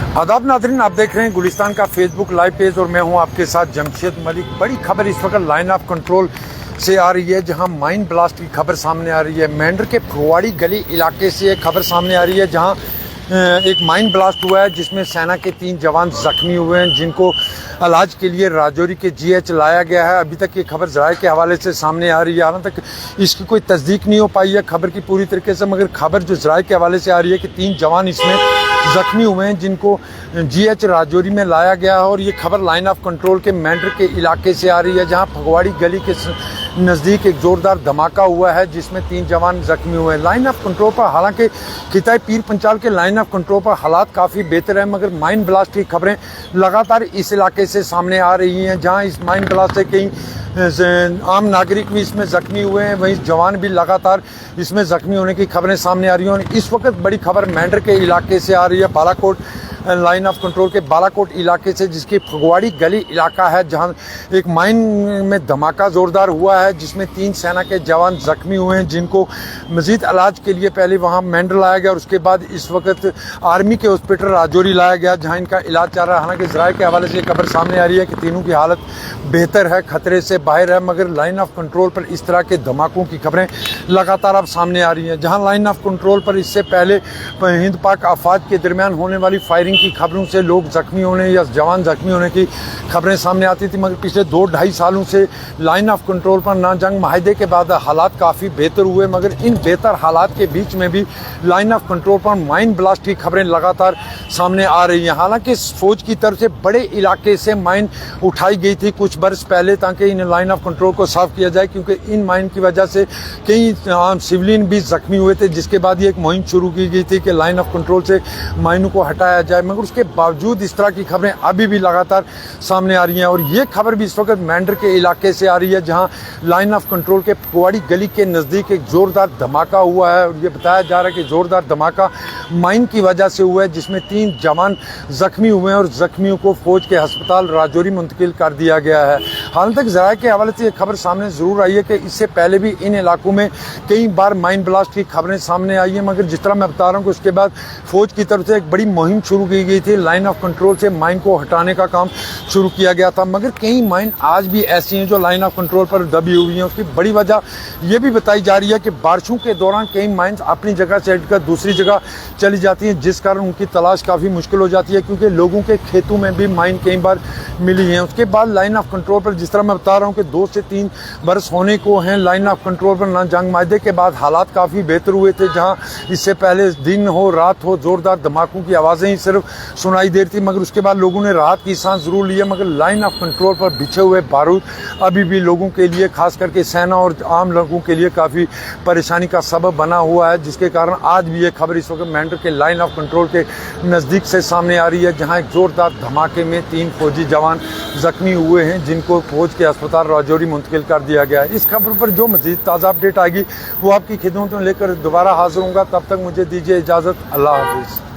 आदाब नाज़रीन, आप देख रहे हैं गुलिस्तान का फेसबुक लाइव पेज और मैं हूं आपके साथ जमशेद मलिक। बड़ी खबर इस वक्त लाइन ऑफ कंट्रोल से आ रही है, जहां माइन ब्लास्ट की खबर सामने आ रही है। मेंढर के फगवाड़ी गली इलाके से एक खबर सामने आ रही है, जहां एक माइन ब्लास्ट हुआ है जिसमें सेना के 3 जवान जख्मी हुए हैं, जिनको इलाज के लिए राजौरी के GH लाया गया है। अभी तक ये खबर ज़राए के हवाले से सामने आ रही है, हालांकि तक इसकी कोई तस्दीक नहीं हो पाई है खबर की पूरी तरीके से, मगर खबर जो ज़राए के हवाले से आ रही है कि 3 जवान इसमें जख्मी हुए हैं, जिनको GH राजौरी में लाया गया है। और ये खबर लाइन ऑफ कंट्रोल के मेंढर के इलाके से आ रही है, जहाँ फगवाड़ी गली के नज़दीक एक ज़ोरदार धमाका हुआ है जिसमें 3 जवान जख्मी हुए हैं। लाइन ऑफ कंट्रोल पर हालांकि खिताई पीर पंचाल के लाइन ऑफ कंट्रोल पर हालात काफ़ी बेहतर है, मगर माइन ब्लास्ट की खबरें लगातार इस इलाके से सामने आ रही हैं, जहां इस माइन ब्लास्ट से कई आम नागरिक भी इसमें ज़ख्मी हुए हैं, वहीं जवान भी लगातार इसमें ज़ख्मी होने की खबरें सामने आ रही हैं। और इस वक्त बड़ी खबर मेंढर के इलाके से आ रही है, बालाकोट लाइन ऑफ कंट्रोल के बालाकोट इलाके से, जिसकी फगवाड़ी गली इलाका है, जहां एक माइन में धमाका ज़ोरदार हुआ है जिसमें 3 सेना के जवान जख्मी हुए हैं, जिनको मजीद इलाज के लिए पहले वहां मेंढर लाया गया और उसके बाद इस वक्त आर्मी के हॉस्पिटल राजौरी लाया गया, जहां इनका इलाज चल रहा है। हालांकि ज़राए के हवाले से खबर सामने आ रही है कि तीनों की हालत बेहतर है, खतरे से बाहर है, मगर लाइन ऑफ कंट्रोल पर इस तरह के धमाकों की खबरें लगातार अब सामने आ रही हैं। जहां लाइन ऑफ कंट्रोल पर इससे पहले हिंद पाक आफाज के दरमियान होने वाली फायरिंग की खबरों से लोग जख्मी होने या जवान जख्मी होने की खबरें सामने आती थी, मगर पिछले 2-2.5 सालों से लाइन ऑफ कंट्रोल पर ना जंग माहिदे के बाद हालात काफ़ी बेहतर हुए, मगर इन बेहतर हालात के बीच में भी लाइन ऑफ कंट्रोल पर माइन ब्लास्ट की खबरें लगातार सामने आ रही हैं। हालांकि फौज की तरफ से बड़े इलाके से माइन उठाई गई थी कुछ बरस पहले, ताकि इन लाइन ऑफ कंट्रोल को साफ किया जाए, क्योंकि इन माइन की वजह से कई आम सिविलियन भी जख्मी हुए थे, जिसके बाद ये एक मुहिम शुरू की गई थी कि लाइन ऑफ कंट्रोल से माइनों को हटाया जाए। मगर उसके बावजूद इस तरह की खबरें अभी भी लगातार सामने आ रही हैं। और ये खबर भी इस वक्त मेंढर के इलाके से आ रही है, जहां लाइन ऑफ कंट्रोल के फगवाड़ी गली के नज़दीक एक ज़ोरदार धमाका हुआ है, और ये बताया जा रहा है कि ज़ोरदार धमाका माइन की वजह से हुआ है, जिसमें 3 जवान जख्मी हुए हैं और जख्मियों को फौज के अस्पताल राजौरी मुंतकिल कर दिया गया है। हाल तक ज़राए के हवाले से ये खबर सामने ज़रूर आई है कि इससे पहले भी इन इलाकों में कई बार माइन ब्लास्ट की खबरें सामने आई हैं, मगर जिस तरह मैं बता रहा हूँ कि उसके बाद फौज की तरफ से एक बड़ी मुहिम शुरू की गई थी, लाइन ऑफ कंट्रोल से माइन को हटाने का काम शुरू किया गया था। मगर कई माइन आज भी ऐसी हैं जो लाइन ऑफ कंट्रोल पर दबी हुई हैं। उसकी बड़ी वजह यह भी बताई जा रही है कि बारिशों के दौरान कई माइन्स अपनी जगह से हटकर दूसरी जगह चली जाती हैं, जिस कारण उनकी तलाश काफ़ी मुश्किल हो जाती है, क्योंकि लोगों के खेतों में भी माइन कई बार मिली हैं। उसके बाद लाइन ऑफ कंट्रोल पर जिस तरह मैं बता रहा हूँ कि 2 से 3 बरस होने को हैं लाइन ऑफ कंट्रोल पर, ना जंग माहिदे के बाद हालात काफ़ी बेहतर हुए थे, जहाँ इससे पहले दिन हो रात हो ज़ोरदार धमाकों की आवाज़ें ही सिर्फ सुनाई देती थी, मगर उसके बाद लोगों ने राहत की सांस जरूर ली है। मगर लाइन ऑफ कंट्रोल पर बिछे हुए बारूद अभी भी लोगों के लिए, खास करके सेना और आम लोगों के लिए काफ़ी परेशानी का सबब बना हुआ है, जिसके कारण आज भी ये खबर इस वक्त मेंढर के लाइन ऑफ कंट्रोल के नज़दीक से सामने आ रही है, जहां एक ज़ोरदार धमाके में 3 फौजी जवान जख्मी हुए हैं, जिनको फौज के अस्पताल राजौरी मुंतकिल कर दिया गया है। इस खबर पर जो मज़ीद ताज़ा अपडेट आएगी वो आपकी खिदमत में लेकर दोबारा हाजिर होऊंगा। तब तक मुझे दीजिए इजाज़त। अल्लाह हाफिज़।